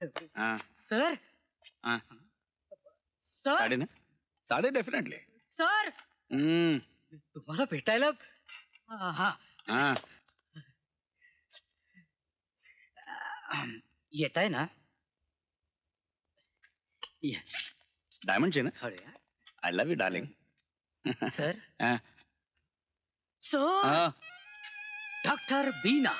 Sir sir साडे ना साडे डेफिनेटली सर तुम्हाला भेटायला हा येत आहे ना डायमंडचे ना I love you darling sir sir doctor Bina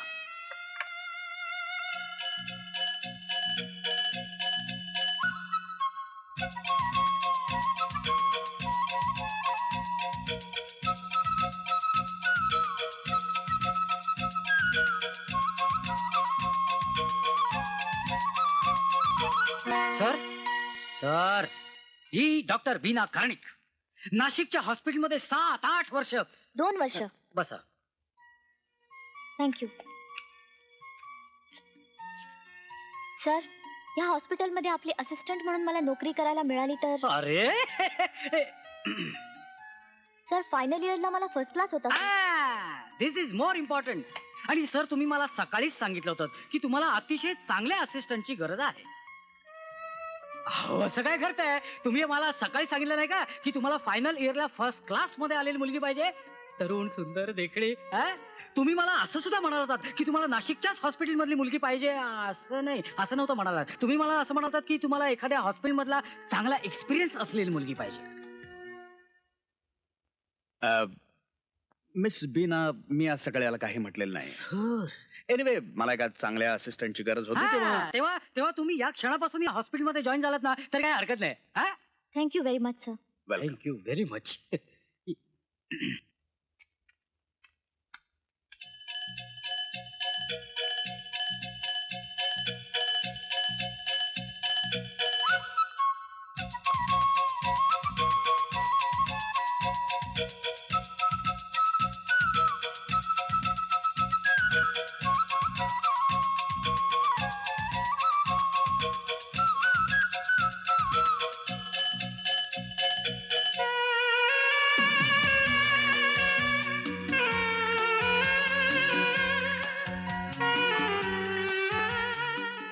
sir sir ही डॉक्टर बीना कर्णिक नाशिकच्या हॉस्पिटलमध्ये 7-8 वर्ष 2 वर्ष बसा थँक्यू सर या हॉस्पिटलमध्ये आपली असिस्टंट म्हणून मला नोकरी करायला मिळाली तर अरे सर फायनल इयरला मला फर्स्ट क्लास होता दिस इज मोर इम्पॉर्टंट आणि सर तुम्ही मला सकाळीच सांगितलं होतं की तुम्हाला अतिशय चांगल्या असिस्टंटची गरज आहे अहो असं काय करताय तुम्ही मला सकाळी सांगितलं नाही का की तुम्हाला फायनल इयरला फर्स्ट क्लास मध्ये आलेली मुलगी पाहिजे तरुण सुंदर देखणी तुम्ही मला असं सुद्धा म्हणत होतात की तुम्हाला नाशिकच्याच हॉस्पिटल मधली मुलगी पाहिजे असं नाही असं नव्हतं म्हणाला तुम्ही मला असं म्हणत होतात की तुम्हाला एखाद्या हॉस्पिटल मधला चांगला एक्सपिरियन्स असलेली मुलगी पाहिजे मिस बीना मी आज सकाळी याला काही म्हटलेलं नाही सर एनिवे मला एका चांगल्या असिस्टंटची गरज होती तेव्हा तेव्हा तुम्ही या क्षणापासून या हॉस्पिटलमध्ये जॉईन झालात ना तर काय हरकत नाही thank you very much sir thank you very much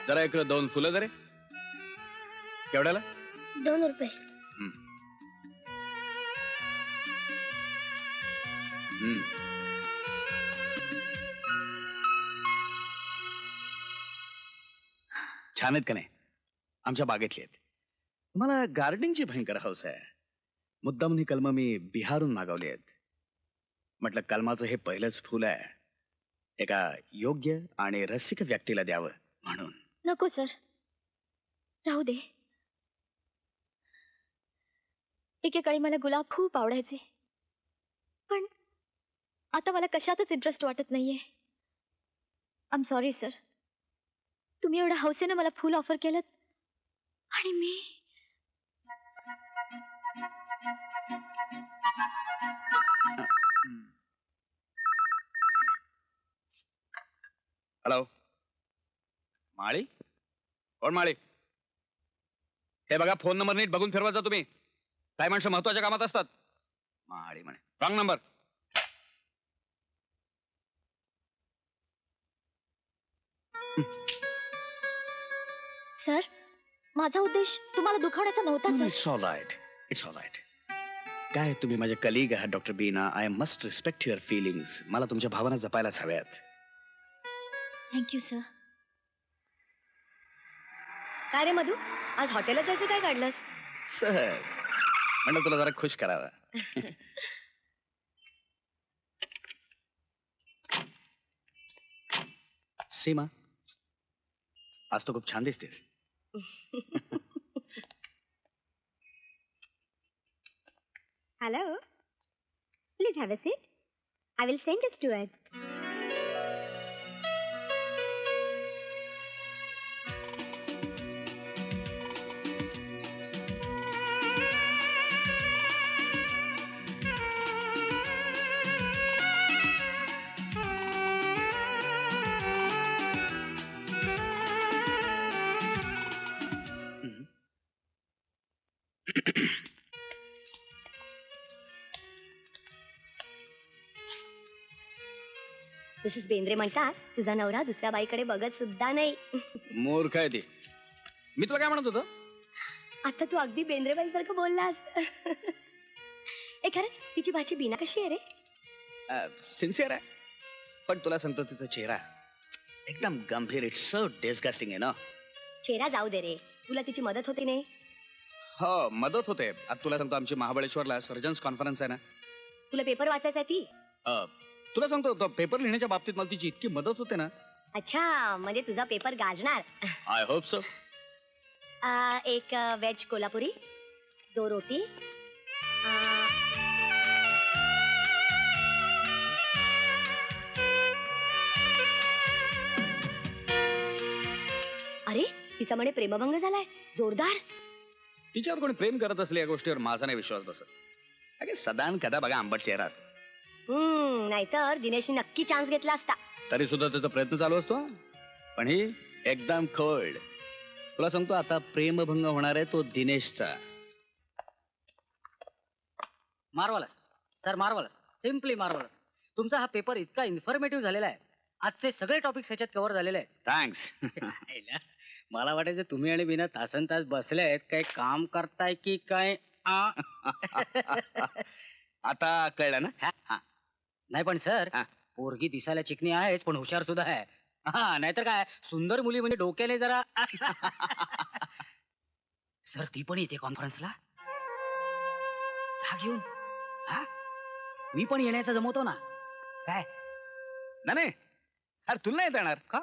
जरा इकडे 2 फुलं जरे केवढ्याला 2 रुपये छान आहेत का नाही आमच्या बागेतली आहेत मला गार्डनिंगची भयंकर हौस आहे मुद्दाम ही कलमं मी बिहारून मागवली आहेत म्हटलं कलमाचं हे पहिलंच फुल आहे एका योग्य आणि रसिक व्यक्तीला द्यावं म्हणून नको सर राहू दे एकेकाळी मला गुलाब खूप आवडायचे पण आता मला कशातच इंटरेस्ट वाटत नाहीये आय एम सॉरी सर तुम्ही एवढ्या हौसेने मला फुल ऑफर केलं आणि मी हॅलो माळी कोण माळी हे बघा फोन नंबर नीट बघून फिरवायचा तुम्ही काय माणसं महत्वाच्या कामात असतात माळी म्हणे रॉंग नंबर सर माझा उद्देश तुम्हाला दुखावण्याचा नव्हता सर इट्स ऑल राईट काय तुम्ही माझे कलीग आहात doctor Bina I must respect your feelings मला तुमच्या भावना जपायलाच हव्यात थँक्यू सर काय रे मधु आज हॉटेलात जायचं काय काढलंस सहज म्हणलं तुला जरा खुश करावं सीमा आज तो खूप छान दिसतेस hello please have a seat I will send a steward Mrs Bendre म्हणतात तुझा नवरा दुसऱ्या बाईकडे बघत सुद्धा नाही मूर्ख आहे ती मी तुला काय म्हणत होतो? आता तू अगदी बेंद्रेबाईसारखं बोललास. ए खरंच तिची भाची बीना कशी आहे रे? सिन्सिअर आहे, पण तुला सांगतो तिचा चेहरा एकदम गंभीर. इट्स सो डिस्गस्टिंग आहे ना. चेहरा जाऊ दे रे, तुला तिची मदत होती नाही? हो, मदत होते. आता तुला सांगतो आमची महाबळेश्वरला सर्जन्स कॉन्फरन्स आहे ना. तुला पेपर वाचायचा ती? तुला सांगतो पेपर लिहिण्याच्या बाबतीत मला तिची इतकी मदत होते ना. अच्छा, म्हणजे तुझा पेपर गाजणार. I hope so. एक वेज कोल्हापुरी, 2 रोटी. अरे तिचा म्हणे प्रेमभंग झालाय, जोरदार. तिच्यावर कोणी प्रेम करत असले या गोष्टीवर माझा नाही विश्वास बसत. अगे सदान कदा बघा आंबट चेहरा असतो. नाहीतर दिनेशने नक्की चान्स घेतला असता. तरी सुद्धा त्याचा प्रयत्न चालू असतो. पण ही एकदम खोल्ड. तुला सांगतो आता प्रेमभंग होणार आहे तो दिनेशचा. Marvellous sir, marvellous, simply marvellous. तुमचा हा पेपर इतका इन्फॉर्मेटिव्ह झालेला आहे. आजचे सगळे टॉपिक्स ह्याच्यात कव्हर झालेले आहेत. थँक्स. मला वाटायचं तुम्ही आणि बिना तासन तास बसले आहेत, काय काम करताय की काय. आता कळलं ना. हा. नाही पण सर, हा. पोरगी दिसायला चिकनी आहेच पण हुशार सुद्धा आहे. हा, नाहीतर काय सुंदर मुली म्हणजे डोक्याने जरा. सर ती पण येते कॉन्फरन्सला. जा घेऊन. हा, मी पण येण्याचं जमवतो ना. काय नाही अरे तुला नाही येणार का?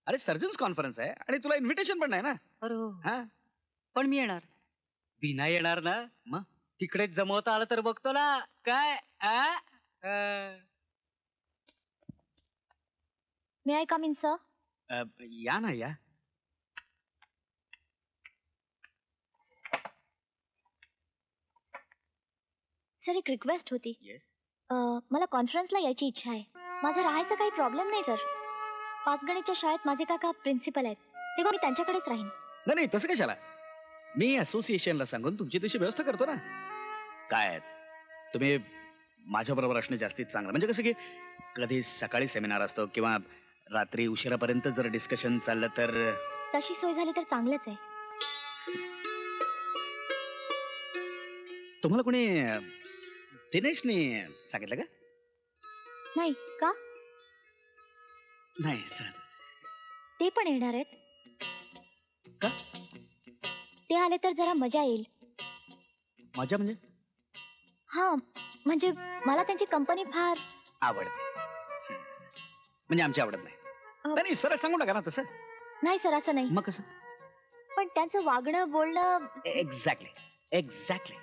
अरे सर्जन्स कॉन्फरन्स आहे आणि तुला इन्व्हिटेशन पण नाही ना. अरे हा, पण मी येणार. बिना येणार ना, मग तिकडेच जमवता आलं तर बघतो ना. काय मे आय कम इन सर? या ना या. सर एक रिक्वेस्ट होती. येस. मला कॉन्फरन्सला यायची इच्छा आहे. माझा राहायचा काही प्रॉब्लेम नाही सर. पाचगणीच्या शाळेत माझे काका प्रिन्सिपल आहेत, तेव्हा मी त्यांच्याकडेच राहीन. नाही तसं कशाला. मी असोसिएशनला सांगून तुमची तशी व्यवस्था करतो ना. काय तुम्ही माझ्या बरोबर असणं जास्तीत चांगलं. म्हणजे कसं की कधी सकाळी सेमिनार असतो किंवा रात्री उशिरापर्यंत जर डिस्कशन चाललं तर. तशी सोय झाली तर चांगलंच आहे. तुम्हाला कोणी दिनेशने सांगितलं का? नाही का? नाही सहजच. ते पण येणार आहेत का? ते आले तर जरा मजा येईल. मजा म्हणजे? हा, म्हणजे मला त्यांची कंपनी फार आवडते. म्हणजे आमची आवडत नाही. नाही सरळ सांगू नका ना तसं. नाही सर, असं नाही. मग कसं? पण त्यांचं वागणं बोलणं. एक्झॅक्टली.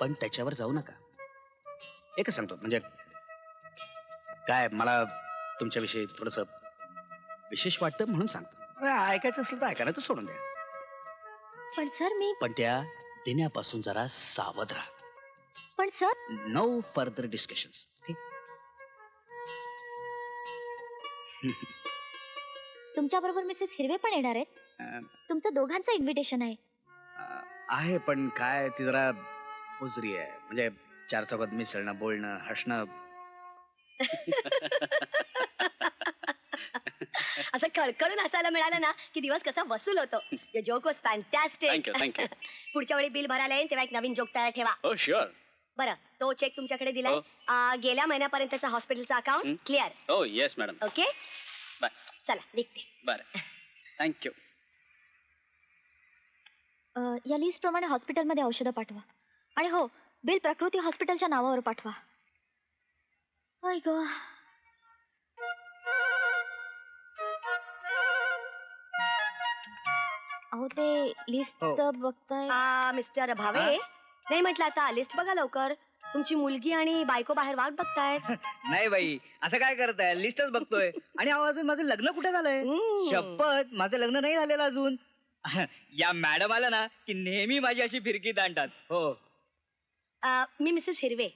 पण त्याच्यावर जाऊ नका. एकच सांगतो, म्हणजे काय मला तुमच्याविषयी थोडस विशेष वाटतं म्हणून सांगतो. ऐकायचं असलं तर ऐका, नाही तर सोडून द्या. पण सर मी. पण त्या देण्यापासून जरा सावध राहा. पण सर. No further discussions. तुमच्या बरोबर मिसेस हिरवे पण येणार आहेत. तुमचं दोघांचं इन्व्हिटेशन आहे. आहे पण काय ती जरा बुजरी आहे. म्हणजे चार चौकात मिसळणं, बोलणं, हसणं. असं कळकळून हसायला मिळालं ना की दिवस कसा वसूल होतो. Your joke was fantastic. Thank you. पुढच्या वेळी बिल भरायला येईल तेव्हा एक नवीन जोक तयार ठेवा. हो शुअर. बरं, तो चेक तुमच्याकडे दिलाय. गेल्या महिन्यापर्यंतचा हॉस्पिटलचा अकाउंट क्लिअर. हो येस मॅडम. Okay bye. चला निघते. बरं थँक्यू. या लिस्ट प्रमाणे हॉस्पिटलमध्ये औषधं पाठवा. आणि हो, बिल प्रकृती हॉस्पिटलच्या नावावर पाठवा. आई गो. अहो ते लिस्टचं बघताय. मिस्टर भावे, नाही म्हटलं आता लिस्ट बघा लवकर. तुमची मुलगी आणि बायको बाहेर वाट बघतायत. नाही बाई, असं काय करताय? लिस्टच बघतोय. आणि अहो अजून माझं लग्न कुठे झालंय? शपथ, माझं लग्न नाही झालेलं अजून. या मॅडम आला ना की नेहमी माझी अशी फिरकी ताणतात. हो. मी मिसेस हिरवे,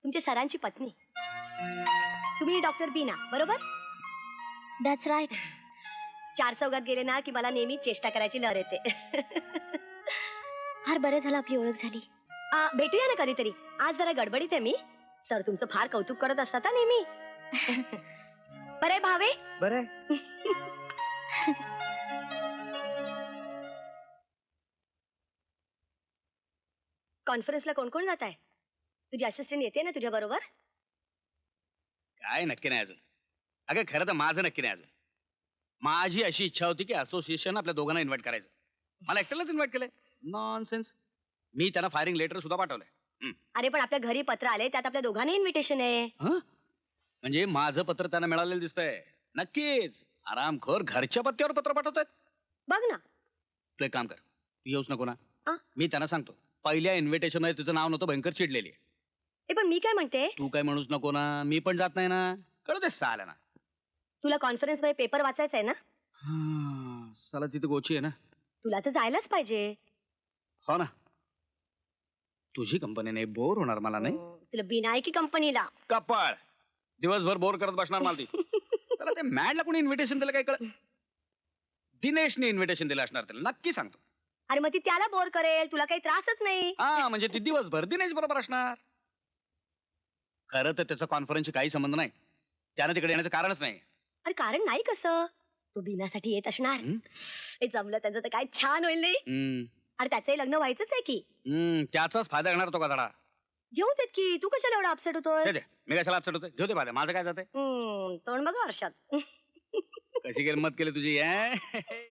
तुमच्या सरांची पत्नी. तुम्ही डॉक्टर बीना, बरोबर? That's right. चार चौघात गेले ना की मला नेहमी चेष्टा करायची लहर येते. फार बरं झालं आपली ओळख झाली. भेटूया ना कधीतरी. आज जरा गडबडीत आहे मी. सर तुमचं फार कौतुक करत असतात हा नेहमी. बरं भावे. बरं. कॉन्फरन्सला कोण कोण जात आहे? तुझी असिस्टंट येते ना तुझ्या बरोबर? काय नक्की नाही अजून. अगं खरं तर माझं नक्की नाही अजून. माझी अशी इच्छा होती की असोसिएशन आपल्या दोघांना इन्व्हाइट करायचं. मला एकट्यालाच इन्व्हाइट केलंय. नॉनसेन्स. मी त्यांना फायरिंग लेटर सुद्धा पाठवलंय. अरे पण आपल्या घरी पत्र आले, त्यात आपल्या दोघांना इन्व्हिटेशन आहे. म्हणजे माझं पत्र त्यांना मिळालेलं दिसतंय. नक्कीच. आरामखोर घरच्या पत्त्यावर पत्र पाठवतायत. बघ ना. तू एक काम कर, तू येऊच नको ना. आ? मी त्यांना सांगतो पहिल्या इन्व्हिटेशन मध्ये तुझं नाव नव्हतं, भयंकर चिडलेली. ए पण मी काय म्हणते, तू काय म्हणूच नको ना. मी पण जात नाही ना. कळू दे साला ना. तुला कॉन्फरन्स मध्ये पेपर वाचायचा आहे ना? साला तिथे गोची आहे ना. तुला तर जायलाच पाहिजे. हो ना. तुझी कंपनी नाही, बोर होणार मला नाही. तुला बिनायकी कंपनीला. कपाळ. दिवसभर बोर करत बसणार मला ती. चला ते मॅडला कोणी इन्व्हिटेशन दिलं काय कळ. दिनेशने इन्व्हिटेशन दिलं असणार त्याला, नक्की सांगतो. अरे मग ती त्याला बोर करेल, तुला काही त्रासच नाही. म्हणजे ती दिवसभर दिनेश बरोबर असणार. खरं तर त्याचा कॉन्फरन्सशी काही संबंध नाही. त्यानं तिकडे येण्याचं कारणच नाही. अरे कारण नाही कसं, तो बिनासाठी येत असणार. हे जमलं त्यांचं तर काय छान होईल नाही. अरे त्याचंही लग्न व्हायचंच आहे की. त्याचाच फायदा घेणार तो का धडा. घेऊन देत की. तू कशाला एवढा अपसेट होतोय? मी कशाला अपसेट होतोय. घेऊ दे फायदा, माझं काय जातंय. तोंड बघा वर्षात. कशी गंमत केली तुझी.